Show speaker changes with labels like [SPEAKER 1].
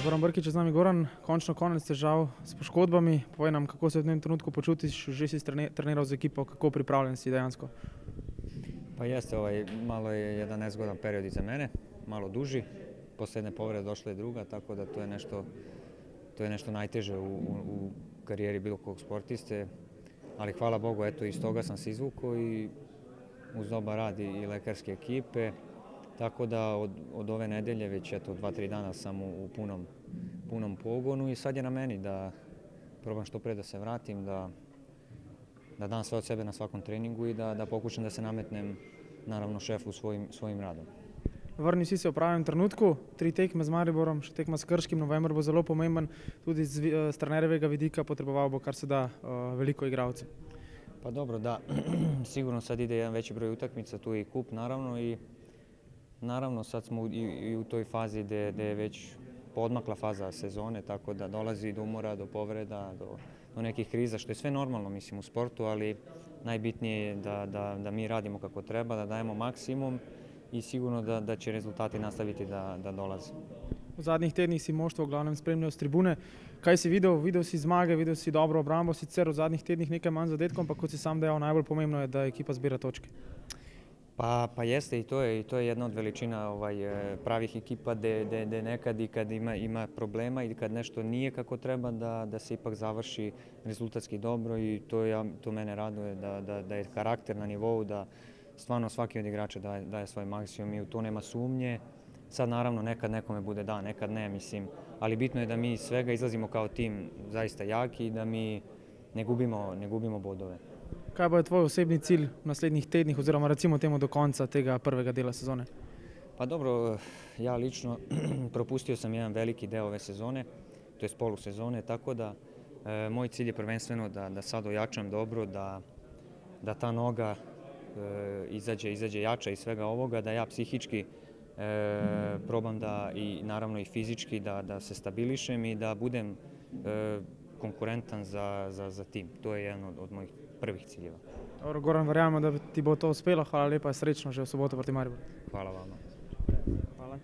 [SPEAKER 1] Goran Brkić je z nami. Goran, končno konec težav s poškodbami. Povej nam, kako se v tem trenutku počutiš, že si treniral z ekipo, kako pripravljen si dejansko?
[SPEAKER 2] Pa jeste, malo je jedan nezgodan period iza mene, malo duži. Posle jedne povrede došla je druga, tako da to je nešto najteže u karijeri bilo kog sportiste. Ali hvala Bogu, eto, iz toga sam se izvukao i uz dobar rad i lekarske ekipe. Tako da od ove nedelje već 2-3 dana sam u punom pogonu i sad je na meni da probam što pre da se vratim, da dam sve od sebe na svakom treningu i da pokušam da se nametnem naravno šefu svojim radom.
[SPEAKER 1] Vrnil si se v pravem trenutku, 3 tekme z Mariborom, še tekma s Krškim, november bo zelo pomemben, tudi z trenerjevega vidika potreboval bo kar se da veliko igralcev.
[SPEAKER 2] Pa dobro, da, sigurno sad ide jedan veći broj utakmica, tu je i kup naravno i naravno sad smo i u toj fazi gdje je već podmakla faza sezone, tako da dolazi do umora, do povreda, do nekih kriza, što je sve normalno mislim u sportu, ali najbitnije je da mi radimo kako treba, da dajemo maksimum i sigurno da će rezultati nastaviti da dolaze.
[SPEAKER 1] V zadnjih tednih si moštvo v glavnem spremljal s tribune. Kaj si videl? Videl si zmage, videl si dobro obrambo, sicer v zadnjih tednih nekaj manj zadetkov, pa kot si sam dejal, najbolj pomembno je, da ekipa zbira točke.
[SPEAKER 2] Pa jeste i to je jedna od veličina pravih ekipa gdje nekad i kad ima problema i kad nešto nije kako treba da se ipak završi rezultatski dobro i to mene raduje da je karakter na nivou, da stvarno svaki od igrača daje svoj maksimum i u to nema sumnje. Sad naravno nekad nekome bude da, nekad ne mislim, ali bitno je da mi iz svega izlazimo kao tim zaista jaki i da mi ne gubimo bodove.
[SPEAKER 1] Kaj bo je tvoj osebni cilj v naslednjih tednih oziroma recimo temu do konca tega prvega dela sezone?
[SPEAKER 2] Pa dobro, ja lično propustio sam jedan veliki deo ove sezone, to je polusezone, tako da moj cilj je prvenstveno da sad ojačam dobro, da ta noga izađe jača iz svega ovoga, da ja psihički probam da i naravno i fizički da se stabilišem i da budem konkurentan za tim. To je jedan od mojih prvih ciljeva.
[SPEAKER 1] Dobro, Goran, verjamemo, da ti bo to uspelo. Hvala lepa, srečno že v soboto proti Mariboru.
[SPEAKER 2] Hvala vama.
[SPEAKER 1] Hvala.